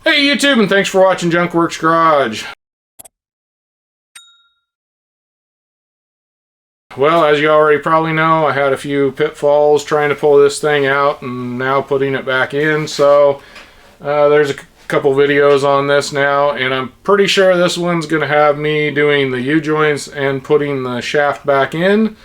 Hey YouTube, and thanks for watching Junkworks Garage. Well, as you already probably know, I had a few pitfalls trying to pull this thing out and now putting it back in. So there's a couple videos on this now, and I'm pretty sure this one's going to have me doing the U-joints and putting the shaft back in.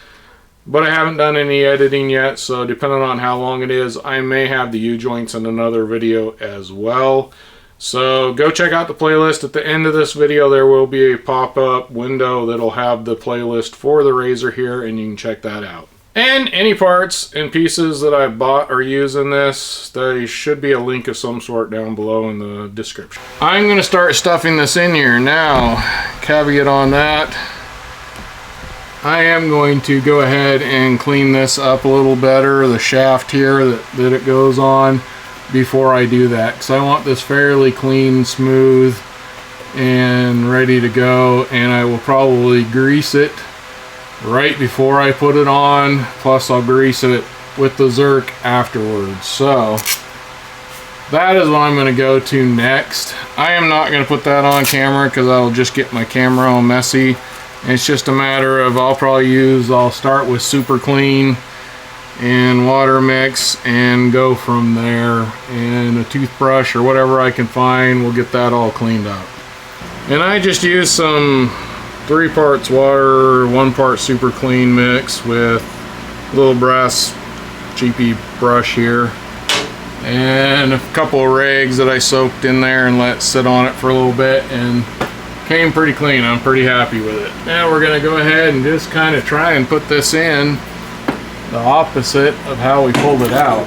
But I haven't done any editing yet, so depending on how long it is, I may have the U-joints in another video as well. So go check out the playlist. At the end of this video there will be a pop-up window that'll have the playlist for the RZR here, and you can check that out. And any parts and pieces that I bought or use in this, there should be a link of some sort down below in the description. I'm going to start stuffing this in here now. Caveat on that, I am going to go ahead and clean this up a little better, the shaft here that it goes on, before I do that, because I want this fairly clean, smooth, and ready to go. And I will probably grease it right before I put it on, plus I'll grease it with the Zerk afterwards. So that is what I'm going to go to next. I am not going to put that on camera because I'll just get my camera all messy. And it's just a matter of I'll start with super clean and water mix and go from there, and a toothbrush or whatever I can find will get that all cleaned up. And I just use some 3 parts water, 1 part super clean mix with a little brass cheapy brush here, and a couple of rags that I soaked in there and let sit on it for a little bit, and came pretty clean. I'm pretty happy with it. Now we're gonna go ahead and just kind of try and put this in the opposite of how we pulled it out.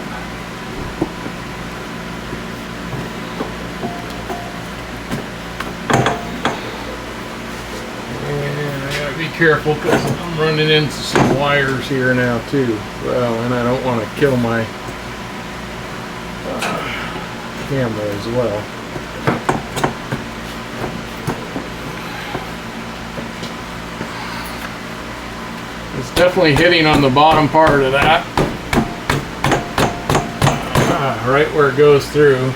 And I gotta be careful because I'm running into some wires here now too. Well, and I don't want to kill my camera as well. It's definitely hitting on the bottom part of that, right where it goes through.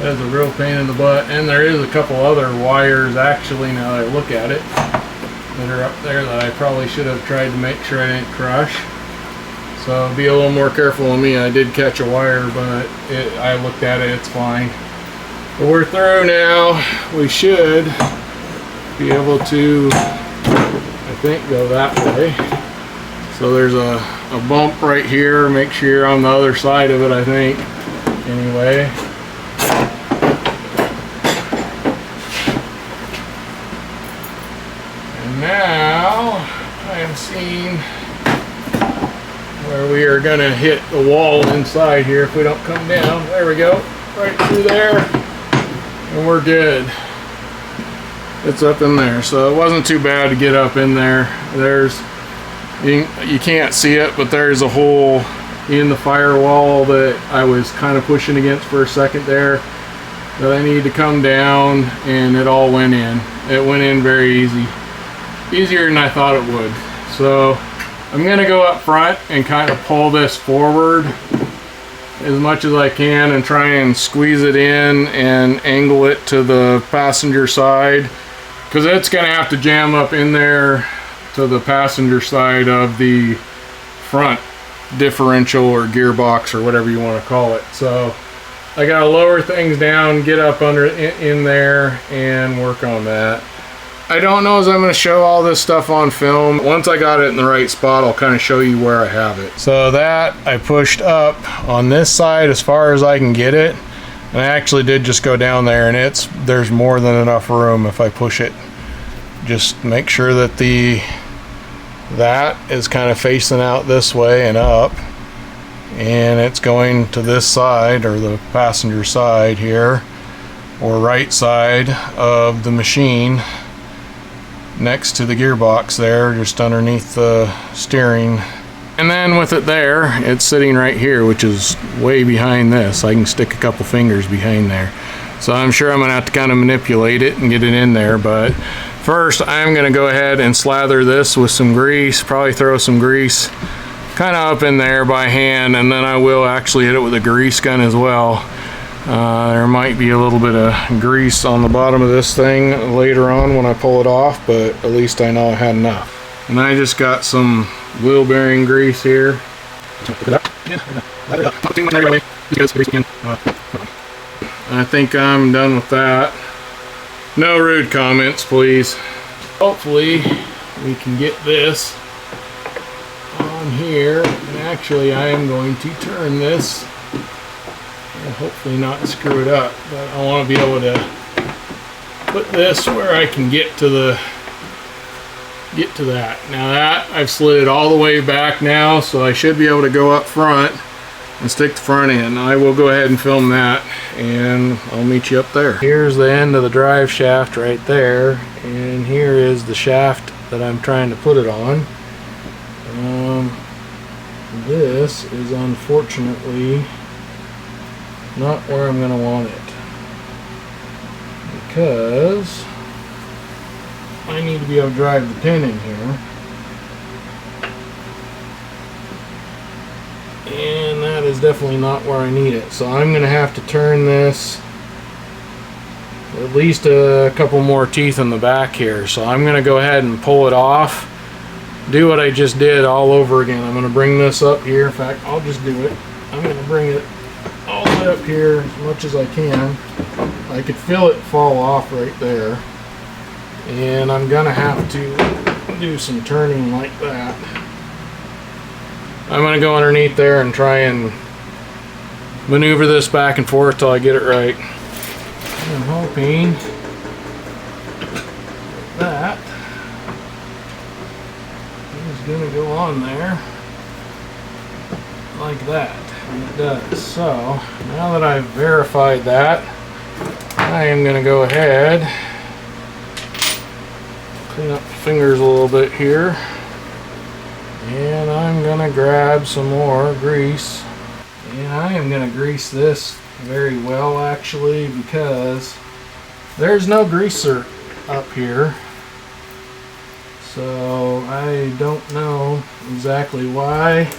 That's a real pain in the butt. And there is a couple other wires, actually, now that I look at it, that are up there that I probably should have tried to make sure I didn't crush. So be a little more careful on me. I did catch a wire, but I looked at it, it's fine. But we're through now. We should be able to, I think, go that way. So there's a bump right here. Make sure you're on the other side of it, I think. Anyway. And now I am seeing where we are going to hit the wall inside here if we don't come down. There we go. Right through there. And we're good. It's up in there, so it wasn't too bad to get up in there. You can't see it, but there's a hole in the firewall that I was kind of pushing against for a second there that I need to come down, and it all went in. It went in very easy, easier than I thought it would. So I'm gonna go up front and kind of pull this forward as much as I can and try and squeeze it in and angle it to the passenger side, because it's going to have to jam up in there to the passenger side of the front differential or gearbox or whatever you want to call it. So I got to lower things down, get up under in there, and work on that. I don't know as I'm going to show all this stuff on film. Once I got it in the right spot, I'll kind of show you where I have it. So that I pushed up on this side as far as I can get it. And I actually did just go down there, and there's more than enough room if I push it. Just make sure that that is kind of facing out this way and up, and it's going to this side, or the passenger side here, or right side of the machine, next to the gearbox there, just underneath the steering. And then with it there, it's sitting right here, which is way behind this. I can stick a couple fingers behind there. So I'm sure I'm gonna have to kind of manipulate it and get it in there, but first I'm gonna go ahead and slather this with some grease, probably throw some grease kind of up in there by hand, and then I will actually hit it with a grease gun as well. There might be a little bit of grease on the bottom of this thing later on when I pull it off, but at least I know I had enough. And I just got some wheel bearing grease here. I think I'm done with that. No rude comments, please. Hopefully we can get this on here. And actually I am going to turn this and hopefully not screw it up, but I want to be able to put this where I can get to that. Now that I've slid it all the way back now, so I should be able to go up front and stick the front in. I will go ahead and film that, and I'll meet you up there. Here's the end of the drive shaft right there, and here is the shaft that I'm trying to put it on. This is unfortunately not where I'm going to want it, because I need to be able to drive the pin in here, and that is definitely not where I need it. So I'm going to have to turn this at least a couple more teeth in the back here. So I'm going to go ahead and pull it off, do what I just did all over again. I'm going to bring this up here. In fact, I'll just do it. I'm going to bring it all the way up here as much as I can. I could feel it fall off right there. And I'm gonna have to do some turning like that. I'm gonna go underneath there and try and maneuver this back and forth till I get it right. I'm hoping that is gonna go on there like that, and it does. So now that I've verified that, I am gonna go ahead, clean up the fingers a little bit here, and I'm gonna grab some more grease, and I am gonna grease this very well actually, because there's no greaser up here, so I don't know exactly why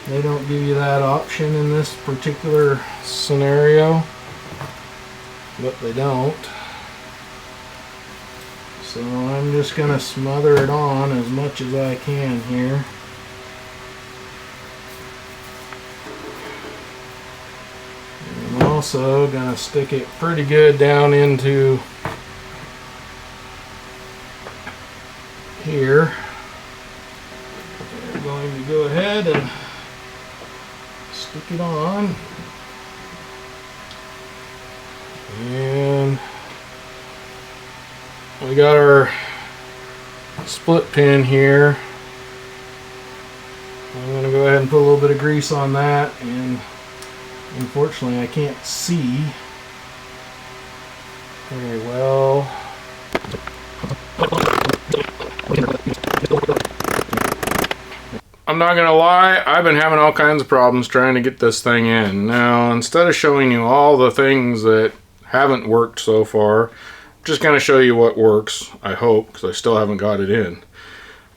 they don't give you that option in this particular scenario, but they don't. So I'm just going to smother it on as much as I can here. And I'm also going to stick it pretty good down into here. We're going to go ahead and stick it on. And we got our split pin here. I'm going to go ahead and put a little bit of grease on that, and unfortunately I can't see very well. I'm not gonna lie, I've been having all kinds of problems trying to get this thing in. Now, instead of showing you all the things that haven't worked so far, just going to show you what works, I hope, because I still haven't got it in.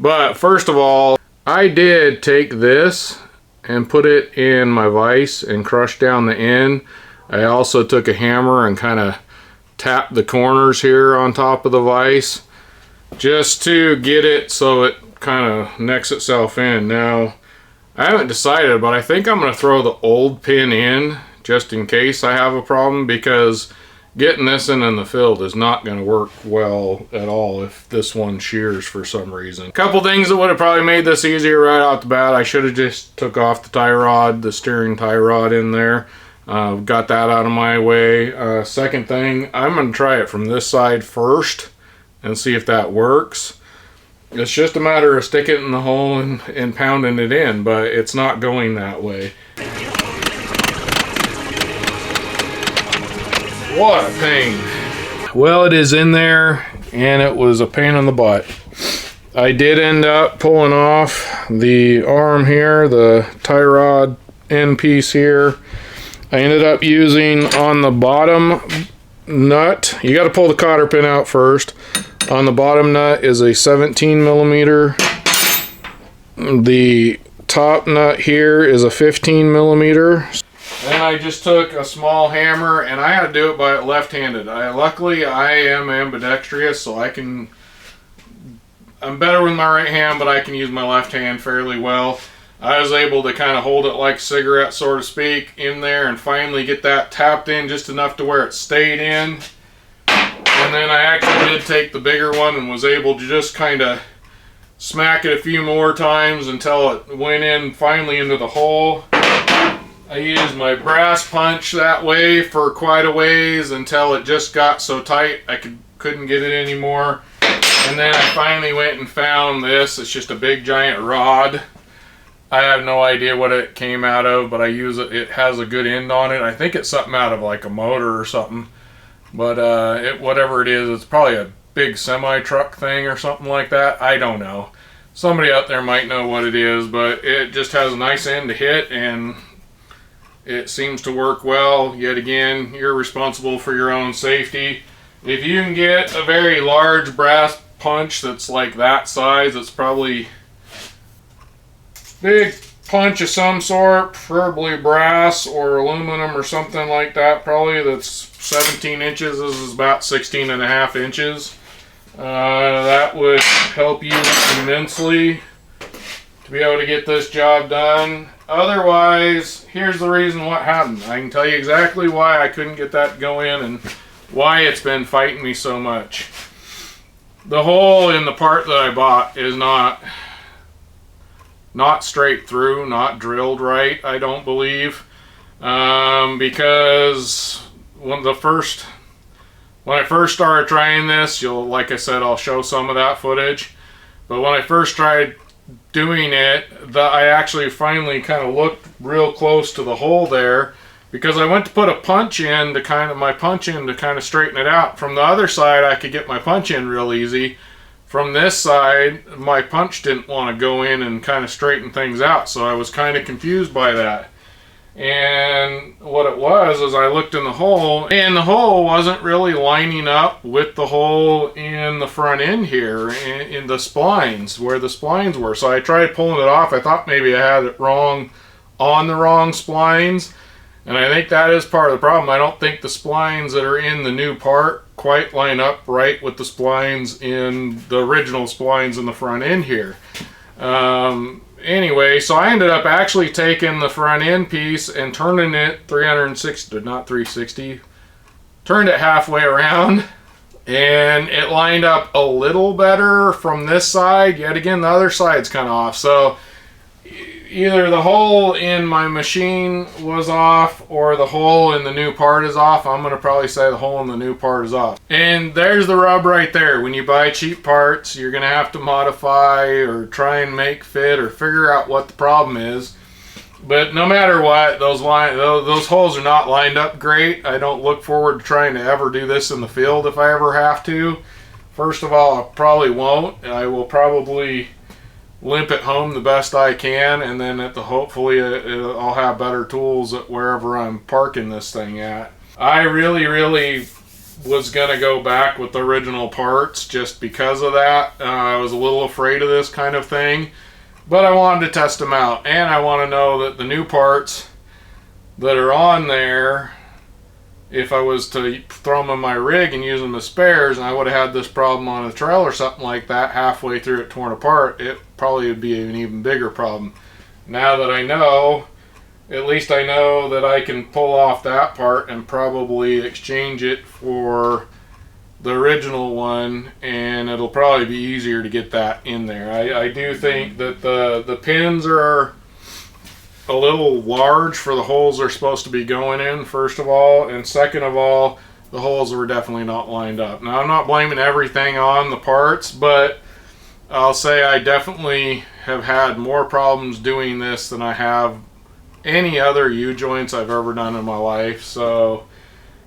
But first of all, I did take this and put it in my vise and crush down the end. I also took a hammer and kind of tapped the corners here on top of the vise just to get it so it kind of necks itself in. Now, I haven't decided, but I think I'm going to throw the old pin in just in case I have a problem, because getting this in the field is not going to work well at all if this one shears for some reason. A couple things that would have probably made this easier right off the bat. I should have just took off the tie rod, the steering tie rod in there. Got that out of my way. Second thing, I'm going to try it from this side first and see if that works. It's just a matter of sticking it in the hole and pounding it in, but it's not going that way. What a pain. Well, it is in there, and it was a pain in the butt. I did end up pulling off the arm here, the tie rod end piece here. I ended up using on the bottom nut, you got to pull the cotter pin out first. On the bottom nut is a 17 millimeter. The top nut here is a 15 millimeter. Then I just took a small hammer, and I had to do it by left-handed. Luckily I am ambidextrous, so I'm better with my right hand, but I can use my left hand fairly well. I was able to kind of hold it like a cigarette, so to speak, in there and finally get that tapped in just enough to where it stayed in. And then I actually did take the bigger one and was able to just kind of smack it a few more times until it went in finally into the hole. I used my brass punch that way for quite a ways until it just got so tight I couldn't get it anymore. And then I finally went and found this. It's just a big giant rod. I have no idea what it came out of, but I use it. It has a good end on it. I think it's something out of like a motor or something. But whatever it is, it's probably a big semi-truck thing or something like that. I don't know. Somebody out there might know what it is, but it just has a nice end to hit, and it seems to work well. Yet again, you're responsible for your own safety. If you can get a very large brass punch that's like that size, it's probably big punch of some sort, preferably brass or aluminum or something like that, probably that's 17 inches. This is about 16 and a half inches. That would help you immensely to be able to get this job done. Otherwise, here's the reason what happened. I can tell you exactly why I couldn't get that to go in and why it's been fighting me so much. The hole in the part that I bought is not straight through, not drilled right, I don't believe. Because when I first started trying this, like I said, I'll show some of that footage. But when I first tried doing it, I actually finally kind of looked real close to the hole there, because I went to put a punch in to kind of straighten it out. From the other side, I could get my punch in real easy. From this side, my punch didn't want to go in and kind of straighten things out, so I was kind of confused by that. And what it was is I looked in the hole, and the hole wasn't really lining up with the hole in the front end here, in the splines, where the splines were. So I tried pulling it off. I thought maybe I had it wrong on the wrong splines, and I think that is part of the problem. I don't think the splines that are in the new part quite line up right with the splines in the original splines in the front end here. Anyway, so I ended up actually taking the front end piece and turning it 360, not 360, turned it halfway around, and it lined up a little better from this side. Yet again, the other side's kind of off. So either the hole in my machine was off or the hole in the new part is off. I'm going to probably say the hole in the new part is off. And there's the rub right there. When you buy cheap parts, you're going to have to modify or try and make fit or figure out what the problem is. But no matter what, those holes are not lined up great. I don't look forward to trying to ever do this in the field if I ever have to. First of all, I probably won't. I will probably limp it home the best I can, and then hopefully I'll have better tools at wherever I'm parking this thing at. I really was gonna go back with the original parts just because of that. I was a little afraid of this kind of thing, but I wanted to test them out, and I want to know that the new parts that are on there, if I was to throw them in my rig and use them as spares, and I would have had this problem on a trailer or something like that, halfway through it torn apart, it probably would be an even bigger problem. Now that I know, at least I know that I can pull off that part and probably exchange it for the original one, and it'll probably be easier to get that in there. I do think that the pins are a little large for the holes they're supposed to be going in, first of all, and second of all, the holes were definitely not lined up. Now, I'm not blaming everything on the parts, but I'll say I definitely have had more problems doing this than I have any other U-joints I've ever done in my life. So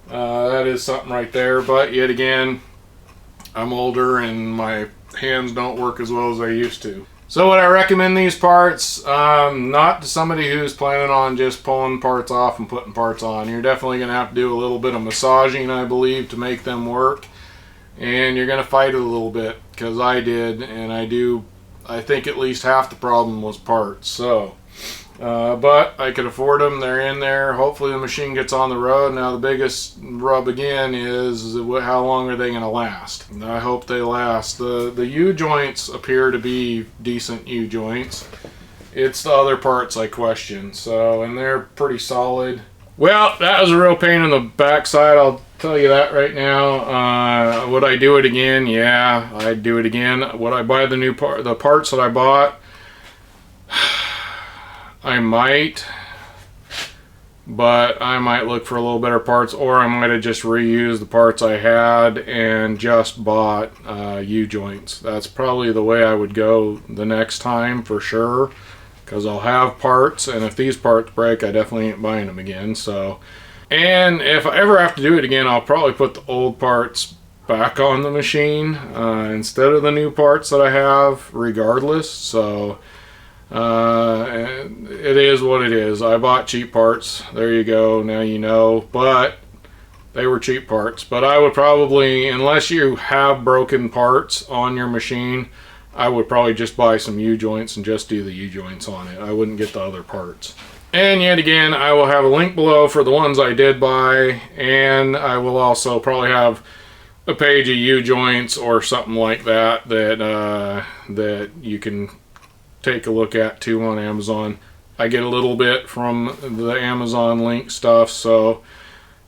that is something right there. But yet again, I'm older and my hands don't work as well as they used to. So would I recommend these parts? Not to somebody who's planning on just pulling parts off and putting parts on. You're definitely going to have to do a little bit of massaging, I believe, to make them work. And you're going to fight it a little bit, because I did, and I think at least half the problem was parts. So But I could afford them. They're in there. Hopefully the machine gets on the road. Now the biggest rub again is how long are they going to last? I hope they last. The U-joints appear to be decent U-joints. It's the other parts I question. So, and they're pretty solid. Well, that was a real pain in the backside, I'll tell you that right now. Would I do it again? Yeah, I'd do it again. Would I buy the the parts that I bought? I might, but I might look for a little better parts, or I might have just reused the parts I had and just bought U-joints. That's probably the way I would go the next time for sure, because I'll have parts, and if these parts break, I definitely ain't buying them again. So, and if I ever have to do it again, I'll probably put the old parts back on the machine instead of the new parts that I have, regardless. So it is what it is. I bought cheap parts. There you go. Now you know. But they were cheap parts. But I would probably, unless you have broken parts on your machine, I would probably just buy some U-joints and just do the U-joints on it. I wouldn't get the other parts. And yet again, I will have a link below for the ones I did buy, and I will also probably have a page of U-joints or something like that that you can take a look at too on Amazon. I get a little bit from the Amazon link stuff, so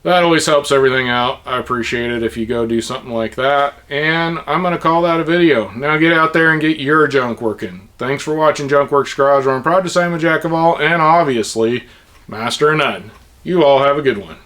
that always helps everything out. I appreciate it if you go do something like that. And I'm going to call that a video. Now get out there and get your junk working. Thanks for watching Junkworks Garage, where I'm proud to say I'm a jack of all and obviously master of none. You all have a good one.